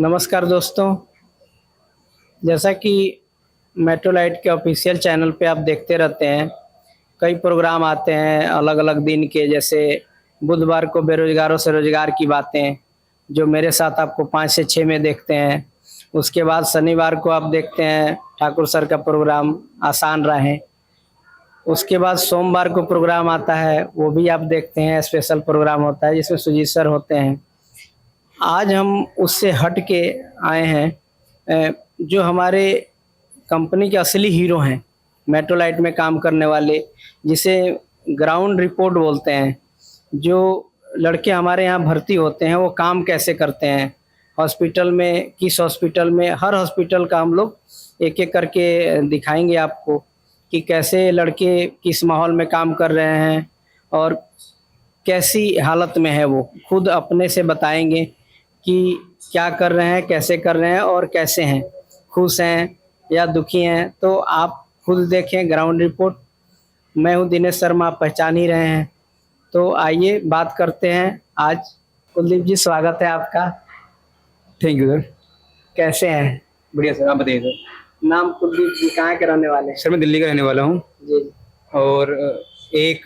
नमस्कार दोस्तों। जैसा कि मेट्रोलाइट के ऑफिशियल चैनल पे आप देखते रहते हैं, कई प्रोग्राम आते हैं अलग अलग दिन के। जैसे बुधवार को बेरोजगारों से रोजगार की बातें, जो मेरे साथ आपको 5 से 6 में देखते हैं। उसके बाद शनिवार को आप देखते हैं ठाकुर सर का प्रोग्राम आसान राहें। उसके बाद सोमवार को प्रोग्राम आता है, वो भी आप देखते हैं, स्पेशल प्रोग्राम होता है जिसमें सुजीत सर होते हैं। आज हम उससे हट के आए हैं, जो हमारे कंपनी के असली हीरो हैं, मेट्रोलाइट में काम करने वाले, जिसे ग्राउंड रिपोर्ट बोलते हैं। जो लड़के हमारे यहाँ भर्ती होते हैं वो काम कैसे करते हैं हॉस्पिटल में, किस हॉस्पिटल में, हर हॉस्पिटल का हम लोग एक एक करके दिखाएंगे आपको कि कैसे लड़के किस माहौल में काम कर रहे हैं और कैसी हालत में है। वो खुद अपने से बताएंगे कि क्या कर रहे हैं, कैसे कर रहे हैं और कैसे हैं, खुश हैं या दुखी हैं। तो आप खुद देखें ग्राउंड रिपोर्ट। मैं हूं दिनेश शर्मा, आप पहचान ही रहे हैं। तो आइए बात करते हैं आज। कुलदीप जी, स्वागत है आपका। Thank you sir. कैसे हैं? बढ़िया सर, आप बताइए सर। नाम कुलदीप जी, कहाँ के रहने वाले हैं? सर मैं दिल्ली का रहने वाला हूँ जी और एक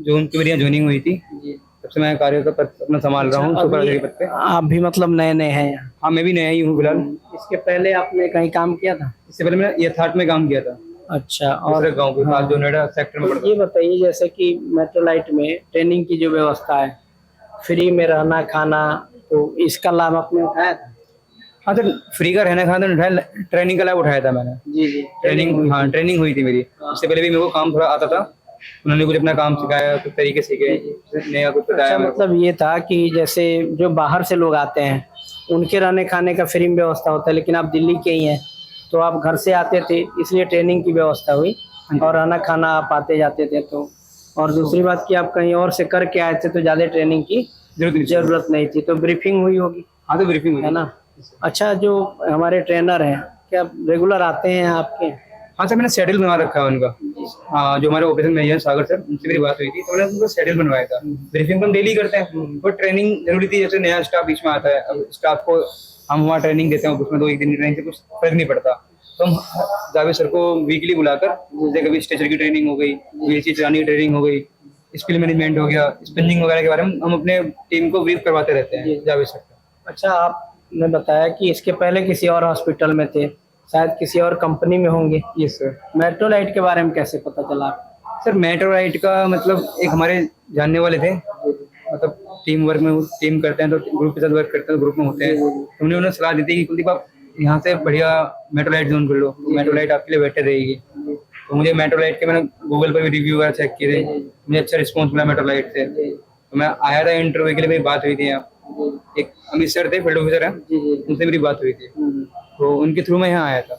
जून की मेरी यहाँ ज्वाइनिंग हुई थी, जी। तब से मैं कार्य का पद अपना संभाल रहा हूँ, सुपरवाइजर के पद पे। आप भी मतलब नए नए हैं यहाँ? हाँ, मैं भी नया ही हूँ फिलहाल। इसके पहले आपने कहीं काम किया था? इससे पहले मैंने यथार्थ में काम किया था, अच्छा। दूसरे और गाँव के पास जो नोएडा सेक्टर में तो पड़ता ये है। बताइए, जैसे कि मेट्रोलाइट में ट्रेनिंग की जो व्यवस्था है, फ्री में रहना खाना, तो इसका लाभ आपने उठाया था? हाँ सर, फ्री का रहना खाना तो उठाया, ट्रेनिंग का लाभ उठाया था मैंने। जी जी। ट्रेनिंग, हाँ ट्रेनिंग हुई थी मेरी। इससे पहले भी मेरे को काम थोड़ा आता था, उन्होंने कुछ अपना काम सिखाया, कुछ तरीके सीखे, नया कुछ बताया अच्छा, मेरे को। मतलब ये था कि जैसे जो बाहर से लोग आते हैं उनके रहने खाने का फ्री में व्यवस्था होता है, लेकिन आप दिल्ली के ही हैं तो आप घर से आते थे, इसलिए ट्रेनिंग की व्यवस्था हुई और रहना खाना आप आते जाते थे। तो और दूसरी बात कि आप कहीं और से करके आए थे तो ज़्यादा ट्रेनिंग की जरूरत नहीं थी, तो ब्रीफिंग हुई होगी। हाँ तो ब्रीफिंग हुई है थी। ना? अच्छा, जो हमारे ट्रेनर हैं, क्या रेगुलर आते हैं आपके? हाँ सर, मैंने शेड्यूल बना रखा है उनका। हाँ, जो हमारे ऑपरेशन मैनेजर सागर सर, उनसे मेरी बात हुई थी, तो मैंने उनको शेड्यूल बनवाया था। ब्रीफिंग तो हम डेली करते हैं, पर ट्रेनिंग जरूरी थी। जैसे नया स्टाफ बीच में आता है, अब स्टाफ को हम वहाँ ट्रेनिंग देते हैं, उसमें 2 एक दिन की ट्रेनिंग से कुछ फर्क नहीं पड़ता। तो हम जावेद सर को वीकली बुलाकर, जैसे कभी स्ट्रेचर की ट्रेनिंग हो गई, व्हील चेयर चलाने की ट्रेनिंग हो गई, स्किल मैनेजमेंट हो गया, स्पिनिंग वगैरह के बारे में हम अपने टीम को ब्रीफ करवाते रहते हैं जावेद सर से। अच्छा, आपने बताया कि इसके पहले किसी और हॉस्पिटल में थे, शायद किसी और कंपनी में होंगे। Yes sir. मेट्रोलाइट के बारे में कैसे पता चला? सर मेट्रोलाइट का मतलब एक हमारे जानने वाले थे, मतलब टीम वर्क में टीम करते हैं तो ग्रुप के साथ वर्क करते हैं, ग्रुप में होते हैं, तो हमने उन्हें सलाह दी थी कि कुलदीप आप यहाँ से बढ़िया मेट्रोलाइट ज्वाइन कर लो, मेट्रोलाइट आपके लिए बेटर रहेगी। तो मुझे मेट्रोलाइट के, मैंने गूगल पर भी रिव्यू वगैरह चेक किए थे, मुझे अच्छा रिस्पॉन्स मिला मेट्रोलाइट से। तो मैं आया था इंटरव्यू के लिए, मेरी बात हुई थी यहाँ, एक अमित सर थे, फील्ड ऑफिसर हैं, उनसे मेरी बात हुई थी, तो उनके थ्रू मैं यहाँ आया था।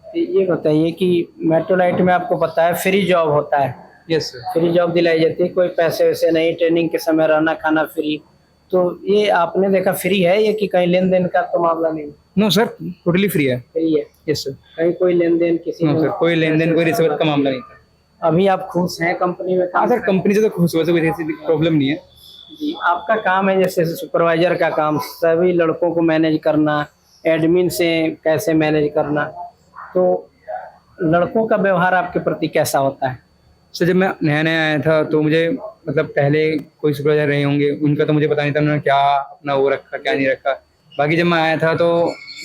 तो ये बताइए कि मेट्रोलाइट में आपको पता है फ्री जॉब होता है? Yes sir. फ्री जॉब दिलाई जाती है, कोई पैसे वैसे नहीं, ट्रेनिंग के समय रहना खाना फ्री। तो ये आपने देखा फ्री है ये, कि कहीं लेन देन का तो मामला नहीं? नो सर, टोटली फ्री है। फ्री है? Yes sir. कहीं कोई लेन देन किसी नो सर, कोई लेन देन, कोई रिश्वत का मामला नहीं था। अभी आप खुश हैं कंपनी में? हाँ सर, कंपनी से तो खुश, वैसे कोई ऐसी प्रॉब्लम नहीं है। जी। आपका काम है जैसे सुपरवाइजर का काम, सभी लड़कों को मैनेज करना, एडमिन से कैसे मैनेज करना, तो लड़कों का व्यवहार आपके प्रति कैसा होता है? सर जब मैं नया नया आया था तो मुझे, मतलब पहले कोई सुपरवाइजर रहे होंगे, उनका तो मुझे पता नहीं था उन्होंने क्या अपना वो रखा क्या नहीं रखा। बाकी जब मैं आया था तो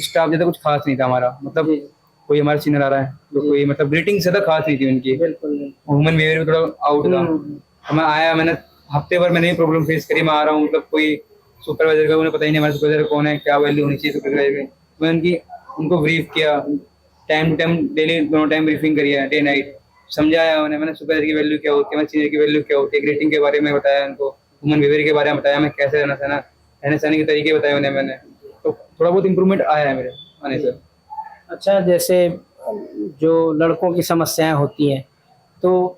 स्टाफ ज़्यादा कुछ खास नहीं था हमारा, मतलब कोई हमारा सीनियर आ रहा है तो कोई, मतलब ग्रीटिंग ज़्यादा खास नहीं थी उनकी, बिल्कुल। ह्यूमन बिहेवियर भी थोड़ा आउट था। तो मैं आया, मैंने हफ्ते भर मैंने ये प्रॉब्लम फेस करी, मैं आ रहा हूँ, मतलब कोई सुपरवाइजर का उन्हें पता ही नहीं हमारे सुपरवाइजर कौन है, क्या वैल्यू होनी चाहिए सुपरवाइजर में। मैं उनको ब्रीफ किया, टाइम टू टाइम डेली दोनों टाइम ब्रीफिंग करी है, डे नाइट समझाया उन्हें। मैंने सुपरवाइजर की वैल्यू क्या होती है, सीनियर की वैल्यू क्या होती है, ग्रेटिंग के बारे में बताया उनको, ह्यूमन बिहेवियर के बारे में बताया, मैं कैसे रहना सहने के तरीके बताए उन्हें मैंने। तो थोड़ा बहुत इम्प्रूवमेंट आया है मेरे आने से। अच्छा, जैसे जो लड़कों की समस्याएं होती हैं, तो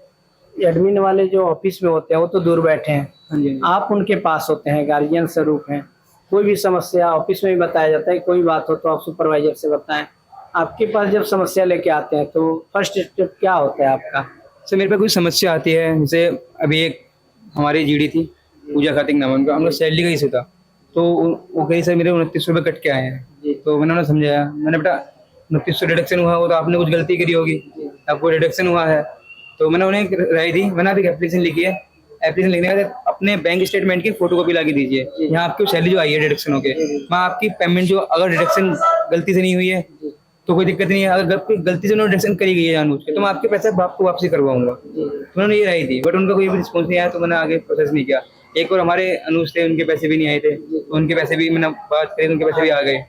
एडमिन वाले जो ऑफिस में होते हैं वो तो दूर बैठे हैं, हाँ जी। आप उनके पास होते हैं, गार्जियन स्वरूप हैं, कोई भी समस्या ऑफिस में भी बताया जाता है, कोई बात हो तो आप सुपरवाइजर से बताएं। आपके पास जब समस्या लेके आते हैं तो फर्स्ट स्टेप क्या होता है आपका? सर मेरे पे कोई समस्या आती है, जैसे अभी एक हमारी जीडी थी, पूजा खातिक नाम है उनका, हम लोग सैलरी का इशू था। तो वो कहीं से मेरे 2900 रुपये कट के आए हैं। तो मैंने उन्हें समझाया, मैंने बेटा 2900 डिडक्शन हुआ हो तो आपने कुछ गलती करी होगी, आपको डिडक्शन हुआ है। तो मैंने उन्हें एक राय दी, मैंने अभी एप्लीकेशन लिखी है, एप्लीकेशन लिखने के बाद अपने बैंक स्टेटमेंट की फोटोकॉपी ला के दीजिए, यहाँ आपकी सैलरी जो आई है डिडक्शन होके, वहाँ आपकी पेमेंट जो अगर डिडक्शन गलती से नहीं हुई है तो कोई दिक्कत नहीं है, अगर गलती से उन्होंने डिडक्शन करी गई है जानबूझ के तो मैं आपके पैसे आपको वापसी करवाऊंगा। तो उन्होंने ये राय दी, बट उनका कोई भी रिस्पॉन्स नहीं आया, तो मैंने आगे प्रोसेस नहीं किया। एक और हमारे अनुज थे, उनके पैसे भी नहीं आए थे, तो उनके पैसे भी मैंने बात करी, उनके पैसे भी आ गए।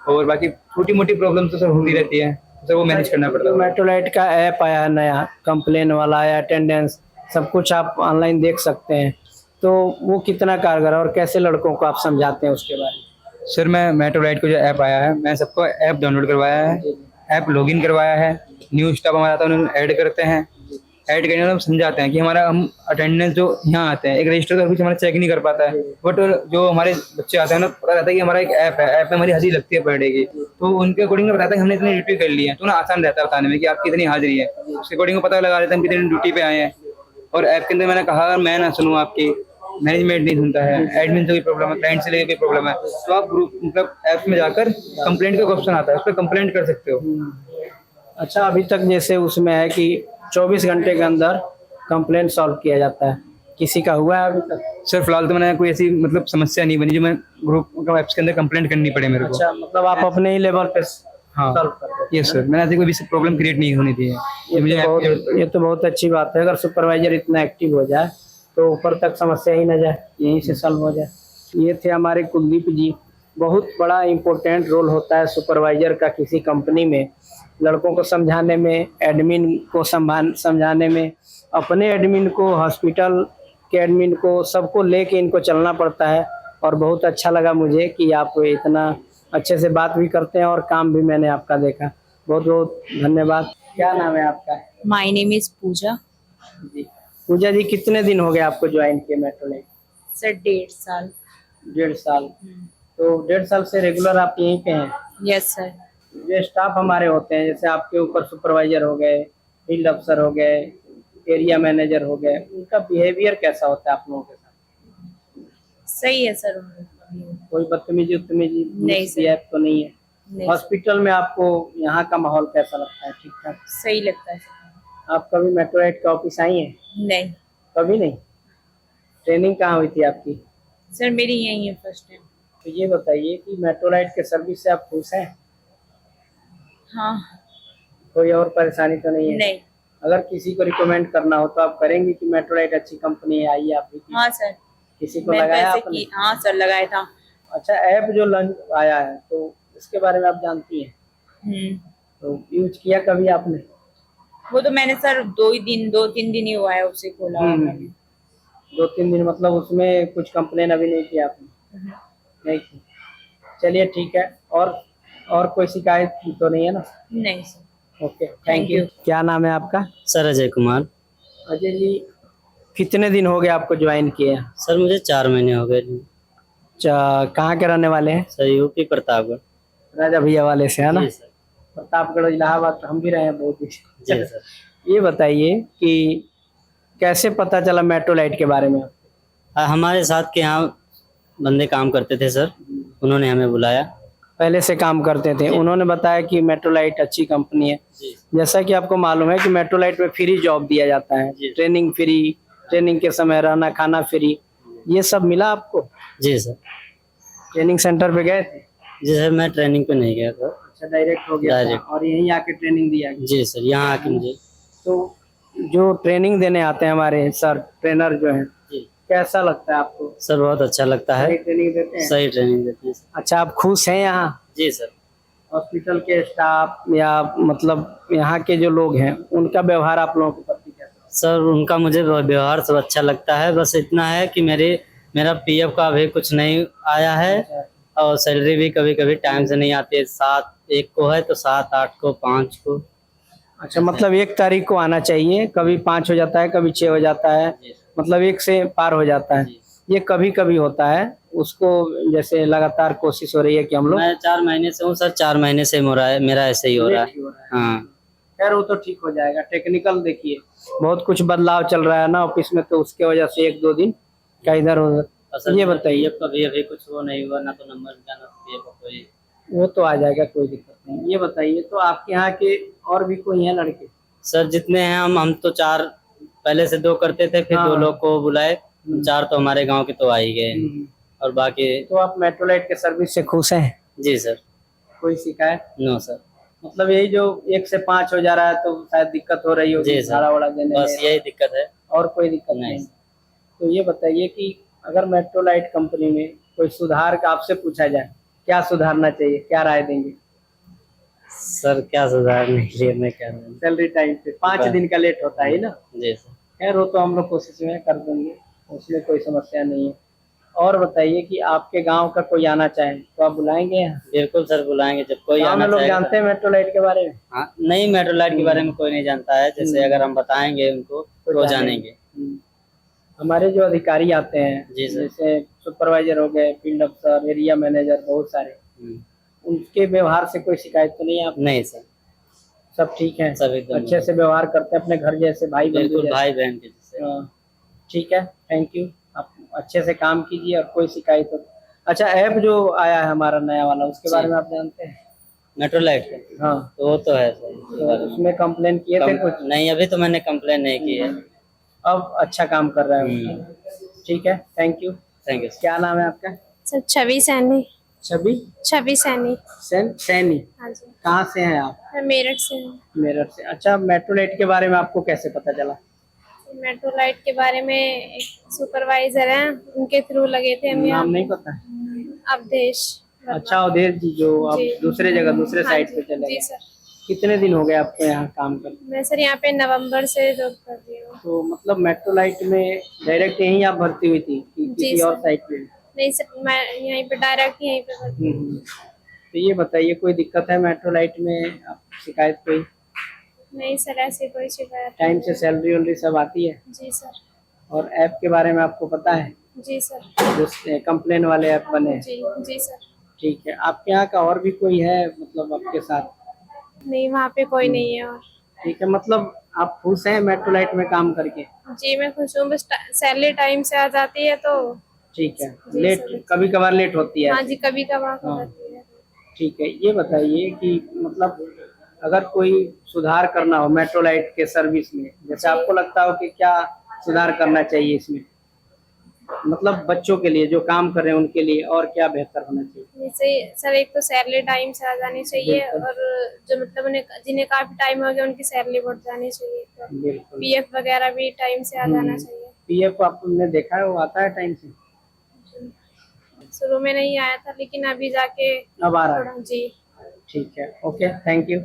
और बाकी छोटी मोटी प्रॉब्लम तो सर होती रहती है, तो सर वो मैनेज करना पड़ता है। मेट्रोलाइट का ऐप आया है नया, कंप्लेन वाला आया, अटेंडेंस सब कुछ आप ऑनलाइन देख सकते हैं, तो वो कितना कारगर है और कैसे लड़कों को आप समझाते हैं उसके बारे में? सर मैं मेट्रोलाइट को जो ऐप आया है, मैं सबको ऐप डाउनलोड करवाया है, ऐप लॉगिन करवाया है, न्यू स्टाफ हमारा आता है उन्हें ऐड करते हैं, ऐड करने में हम समझाते हैं कि हमारा हम अटेंडेंस जो यहाँ आते हैं, एक रजिस्टर का कुछ हमारा चेक नहीं कर पाता है, बट जो हमारे बच्चे आते हैं ना, पता रहता है कि हमारा एक ऐप है, ऐप में हमारी हाजिरी लगती है पर डे की, तो उनके अकॉर्डिंग बताता है कि हमने इतनी ड्यूटी कर ली है, तो उन्हें आसान रहता है बताने में कि आपकी इतनी हाजिरी है, उसके अकॉर्डिंग पता लगा लेते हैं हम कितनी ड्यूटी पे आए हैं। और ऐप के अंदर मैंने कहा अगर मैं ना सुनूँ आपकी, मैनेजमेंट नहीं सुनता है, एडमिन से कोई प्रॉब्लम है, क्लाइंट से लेकर कोई प्रॉब्लम है, तो आप ग्रुप मतलब ऐप में जाकर कंप्लेंट का ऑप्शन आता है, उस पर कंप्लेंट कर सकते हो। अच्छा, अभी तक जैसे उसमें है कि 24 घंटे के अंदर कंप्लेंट सॉल्व किया जाता है, किसी का हुआ है अभी तक? सर फिलहाल तो मैंने कोई ऐसी मतलब समस्या नहीं बनी जो मैं ग्रुप ऐप्स के अंदर कंप्लेंट करनी पड़े मेरे को। अच्छा, मतलब आप अपने ही लेवल पे हाँ सॉल्व कर देते हैं। यस सर, मैंने ऐसी कोई भी प्रॉब्लम क्रिएट नहीं होनी थी। ये तो बहुत अच्छी बात है, अगर सुपरवाइजर इतना एक्टिव हो जाए तो ऊपर तक समस्या ही ना जाए, यहीं से सॉल्व हो जाए। ये थे हमारे कुलदीप जी। बहुत बड़ा इम्पोर्टेंट रोल होता है सुपरवाइजर का किसी कंपनी में, लड़कों को समझाने में, एडमिन को समझाने में, अपने एडमिन को, हॉस्पिटल के एडमिन को, सबको लेके इनको चलना पड़ता है। और बहुत अच्छा लगा मुझे कि आप इतना अच्छे से बात भी करते हैं और काम भी मैंने आपका देखा। बहुत बहुत धन्यवाद। क्या नाम है आपका? माय नेम इज पूजा। जी पूजा जी, कितने दिन हो गए आपको ज्वाइन किए मेट्रोलाइट? सर 1.5 साल। 1.5 साल। तो 1.5 साल से रेगुलर आप यहीं पे हैं? Yes sir. जो स्टाफ हमारे होते हैं, जैसे आपके ऊपर सुपरवाइजर हो गए, फील्ड अफसर हो गए, एरिया मैनेजर हो गए, उनका बिहेवियर कैसा होता है आप लोगों के साथ? सही है सर। कोई बदतमीजी नहीं सर। तो नहीं है? नहीं, हॉस्पिटल में आपको यहाँ का माहौल कैसा लगता है? ठीक ठाक? सही लगता है सर। आप कभी मेट्रोलाइट का ऑफिस आई हैं? नहीं कभी नहीं? ट्रेनिंग कहाँ हुई थी आपकी? सर, मेरी यही है फर्स्ट टाइम। तो ये बताइए कि मेट्रोलाइट के सर्विस से आप खुश हैं? हाँ। कोई और परेशानी तो नहीं है? नहीं। अगर किसी को रिकमेंड करना हो तो आप करेंगे कि मेट्रोलाइट अच्छी कंपनी है, आइए आप भी? हाँ सर। किसी को मैंने तो लगाया ऐसे आपने? की, हाँ सर लगाया था। अच्छा, ऐप जो लॉन्च आया है तो इसके बारे में आप जानती हैं? तो यूज किया कभी आपने? वो तो मैंने सर 2-3 दिन ही हुआ है उसे खोला हुआ मैंने। 2-3 दिन, मतलब उसमें कुछ कंप्लेन अभी नहीं किया आपने? नहीं की। चलिए ठीक है। और कोई शिकायत तो नहीं है ना? नहीं सर। Okay, thank you. क्या नाम है आपका? सर अजय कुमार। अजय जी, कितने दिन हो गए आपको ज्वाइन किया? सर मुझे 4 महीने हो गए। कहाँ के रहने वाले हैं? Sir UP Pratapgarh. राजा भैया वाले से है ना? जी सर। प्रतापगढ़, इलाहाबाद हम भी रहे हैं बहुत दिन। जी सर। ये बताइए कि कैसे पता चला मेट्रोलाइट के बारे में? हमारे साथ के यहाँ बंदे काम करते थे सर, उन्होंने हमें बुलाया। पहले से काम करते थे, उन्होंने बताया कि मेट्रोलाइट अच्छी कंपनी है। जैसा कि आपको मालूम है कि मेट्रोलाइट में फ्री जॉब दिया जाता है, ट्रेनिंग फ्री, ट्रेनिंग के समय रहना खाना फ्री, ये सब मिला आपको? जी सर। ट्रेनिंग सेंटर पे गए थे? जी सर, मैं ट्रेनिंग पे नहीं गया सर। अच्छा, डायरेक्ट हो गया था डायरेक्ट। और यहीं आके ट्रेनिंग दिया गया? जी सर, यहाँ आके मुझे। तो जो ट्रेनिंग देने आते हैं हमारे सर, ट्रेनर जो हैं, जी कैसा लगता है आपको? सर बहुत अच्छा लगता है। सही ट्रेनिंग देते हैं? सही ट्रेनिंग देते हैं सर। अच्छा, आप खुश हैं यहाँ? जी सर। हॉस्पिटल के स्टाफ या मतलब यहाँ के जो लोग हैं, उनका व्यवहार आप लोगों के प्रति कैसा? सर उनका मुझे व्यवहार सब अच्छा लगता है, बस इतना है कि मेरा पीएफ का अभी कुछ नहीं आया है और सैलरी भी कभी कभी टाइम से नहीं आती है। 7-1 को है तो 7-8 को, 5 को। अच्छा, मतलब 1 तारीख को आना चाहिए, कभी 5 हो जाता है, कभी 6 हो जाता है, मतलब 1 से पार हो जाता है। ये कभी कभी होता है, उसको जैसे लगातार कोशिश हो रही है कि हम लोग। मैं 4 महीने से हूँ सर, 4 महीने से मेरा ऐसे ही हो रहा है। हाँ खैर, वो तो ठीक हो जाएगा। टेक्निकल देखिए, बहुत कुछ बदलाव चल रहा है ना ऑफिस में, तो उसके वजह से 1-2 दिन का इधर उधर असल ये में बताइए। PF कभी अभी कुछ वो नहीं हुआ, ना तो नंबर मिला ना तो PF का कोई। वो तो आ जाएगा, कोई दिक्कत नहीं। ये बताइए, तो आपके यहाँ के और भी कोई हैं लड़के? सर जितने हैं हम तो 4, पहले से 2 करते थे, फिर हाँ, 2 हाँ। लोग को बुलाए, 4 तो हमारे गांव के तो आ ही गए, हम्म। और बाकी। तो आप मेट्रोलाइट के सर्विस से खुश हैं? जी सर। कोई शिकायत? No sir. मतलब यही जो 1 से 5 हो जा रहा है तो शायद दिक्कत हो रही होगी जी सर, भाड़ा वाड़ा देने बस में, यही दिक्कत है। और कोई दिक्कत नहीं। नहीं? तो ये बताइए कि अगर मेट्रोलाइट कंपनी में कोई सुधार का आपसे पूछा जाए, क्या सुधारना चाहिए, क्या राय देंगे? सर क्या सुधारने के लिए मैं क्या करूं? सैलरी टाइम पे 5 दिन का लेट होता है ना? जी सर। खैर वो तो हम लोग कोशिश में कर देंगे, उसमें कोई समस्या नहीं है। और बताइए कि आपके गांव का कोई आना चाहे तो आप बुलाएंगे यहाँ? बिल्कुल सर, बुलाएंगे जब कोई गांव में आना लोग चाहेगा जानते हैं मेट्रोलाइट के बारे में? हाँ, नहीं मेट्रोलाइट के बारे में कोई नहीं जानता है, जैसे अगर हम बताएंगे उनको तो वो जानेंगे। हम्म। हमारे जो अधिकारी आते हैं, जी सर। जैसे सुपरवाइजर हो गए, फील्ड अफसर, एरिया मैनेजर, बहुत सारे, उनके व्यवहार से कोई शिकायत तो नहीं है आप? नहीं सर, सब ठीक है? सब एकदम अच्छे से व्यवहार करते हैं अपने घर जैसे, भाई बंधु बिल्कुल जैसे? भाई बहन के जैसे। हाँ, ठीक है, थैंक यू। आप अच्छे से काम कीजिए और कोई शिकायत हो। अच्छा, ऐप जो आया है हमारा नया वाला, उसके बारे में आप जानते हैं? मेट्रोलाइट का हाँ, तो वो तो है सर। तो उसमें कंप्लेन किए थे कुछ? नहीं, अभी तो मैंने कंप्लेन नहीं की है। अब अच्छा काम कर रहा है। ठीक है, थैंक यू। Thank you. क्या नाम है आपका? सर छवि सैनी। छवि सैनी। सैनी। हाँ जी, कहाँ से हैं आप? मैं मेरठ से हूँ। मेरठ से। अच्छा, मेट्रोलाइट के बारे में आपको कैसे पता चला? मेट्रोलाइट के बारे में एक सुपरवाइजर हैं, उनके थ्रू लगे थे हम यहाँ। नाम नहीं पता है? अवधेश वर्मा। अच्छा, उधेर जी, जो आप जी। दूसरे जगह, दूसरे हाँ साइड जी, पे चले जी गए। सर। कितने दिन हो गए आपको यहाँ काम करते? मैं सर यहाँ पे नवंबर से जॉब कर रही हूँ। तो मतलब मेट्रोलाइट में डायरेक्ट यहीं आप भर्ती हुई थी कि जी किसी और सर। साइट पे? नहीं सर, मैं यहीं पे डायरेक्ट यहीं पे करती हूँ। तो ये बताइए, कोई दिक्कत है मेट्रोलाइट में? आप शिकायत कोई? नहीं सर, ऐसी कोई शिकायत टाइम से सैलरी वैलरी सब आती है? नहीं। जी सर। और ऐप के बारे में आपको पता है, जी सर। जो कंप्लेन वाले ऐप बने हैं? जी जी सर। ठीक है। आपके यहाँ का और भी कोई है मतलब आपके साथ? नहीं, वहाँ पे कोई नहीं है और। ठीक है, मतलब आप खुश हैं मेट्रोलाइट में काम करके? जी मैं खुश हूँ, बस सैलरी टाइम से आ जाती है तो। ठीक है। जी लेट सर। कभी कभार लेट होती है? हाँ जी, कभी कभार हो हाँ। जाती है। ठीक है। ये बताइए कि मतलब अगर कोई सुधार करना हो मेट्रोलाइट के सर्विस में, जैसे जी। आपको लगता हो कि क्या सुधार करना चाहिए इसमें, मतलब बच्चों के लिए जो काम कर रहे हैं उनके लिए, और क्या बेहतर होना चाहिए? जैसे सर, एक तो सैलरी टाइम से आ जानी चाहिए, बिल्कुल। और जो मतलब उन्हें जिन्हें काफी टाइम हो गया उनकी सैलरी बढ़ जानी चाहिए। बिल्कुल। PF वगैरह भी टाइम से आ जाना चाहिए। PF आपने देखा है वो आता है टाइम से? शुरू में नहीं आया था, लेकिन अभी जाके अब आ रहा है? थोड़ा। जी। ठीक है, ओके, थैंक यू।